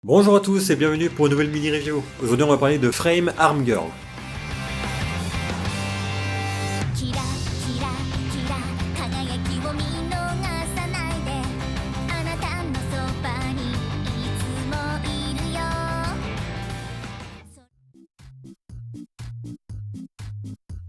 Bonjour à tous et bienvenue pour une nouvelle mini-review. Aujourd'hui on va parler de Frame Arm Girl. キラキラキラ輝きを見逃さないであなたのそばにいつもいるよ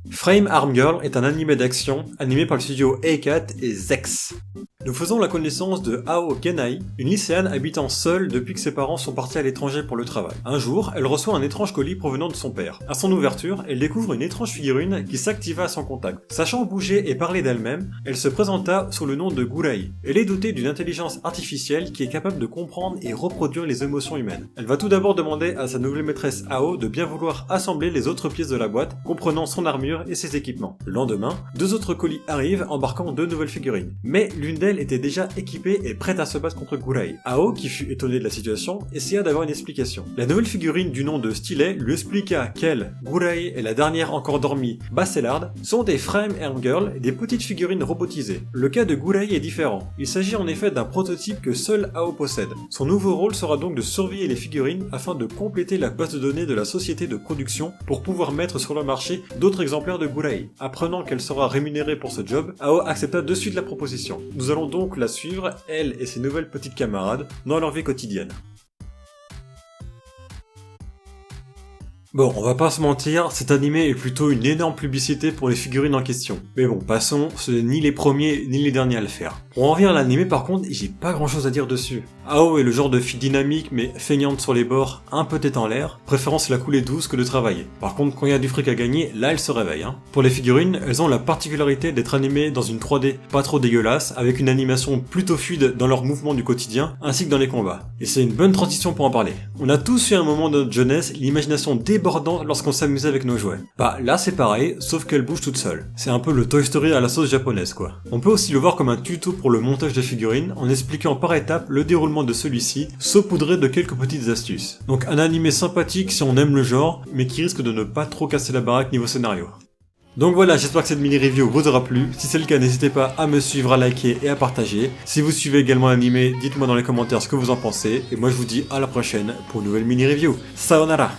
Frame Arm Girl est un animé d'action animé par le studio A-Cat et Zex. Nous faisons la connaissance de Ao Genai, une lycéenne habitant seule depuis que ses parents sont partis à l'étranger pour le travail. Un jour, elle reçoit un étrange colis provenant de son père. À son ouverture, elle découvre une étrange figurine qui s'activa à son contact. Sachant bouger et parler d'elle-même, elle se présenta sous le nom de Gurei. Elle est dotée d'une intelligence artificielle qui est capable de comprendre et reproduire les émotions humaines. Elle va tout d'abord demander à sa nouvelle maîtresse Ao de bien vouloir assembler les autres pièces de la boîte, comprenant son armure et ses équipements. Le lendemain, deux autres colis arrivent embarquant deux nouvelles figurines. Mais l'une d'elles était déjà équipée et prête à se battre contre Gurei. Ao, qui fut étonné de la situation, essaya d'avoir une explication. La nouvelle figurine du nom de Stylet lui expliqua qu'elle, Gurei et la dernière encore dormie, Bacelard, sont des Frame Arm Girl, des petites figurines robotisées. Le cas de Gurei est différent. Il s'agit en effet d'un prototype que seul Ao possède. Son nouveau rôle sera donc de surveiller les figurines afin de compléter la base de données de la société de production pour pouvoir mettre sur le marché d'autres exemplaires de Gurei. Apprenant qu'elle sera rémunérée pour ce job, Ao accepta de suite la proposition. Nous allons donc la suivre, elle et ses nouvelles petites camarades, dans leur vie quotidienne. Bon, on va pas se mentir, cet animé est plutôt une énorme publicité pour les figurines en question. Mais bon, passons, ce n'est ni les premiers ni les derniers à le faire. Pour en revenir à l'animé par contre, j'ai pas grand chose à dire dessus. Ao est le genre de fille dynamique mais feignante sur les bords, un peu tête en l'air, préférence la couler douce que de travailler. Par contre, quand il y a du fric à gagner, là elle se réveille. Pour les figurines, elles ont la particularité d'être animées dans une 3D pas trop dégueulasse, avec une animation plutôt fluide dans leurs mouvements du quotidien, ainsi que dans les combats. Et c'est une bonne transition pour en parler. On a tous eu un moment de notre jeunesse, l'imagination débordante lorsqu'on s'amusait avec nos jouets. Bah là c'est pareil, sauf qu'elle bouge toute seule. C'est un peu le Toy Story à la sauce japonaise quoi. On peut aussi le voir comme un tuto pour le montage de figurines, en expliquant par étapes le déroulement de celui-ci, saupoudré de quelques petites astuces. Donc un animé sympathique si on aime le genre, mais qui risque de ne pas trop casser la baraque niveau scénario. Donc voilà, j'espère que cette mini-review vous aura plu. Si c'est le cas, n'hésitez pas à me suivre, à liker et à partager. Si vous suivez également l'animé, dites-moi dans les commentaires ce que vous en pensez. Et moi je vous dis à la prochaine pour une nouvelle mini-review. Sayonara!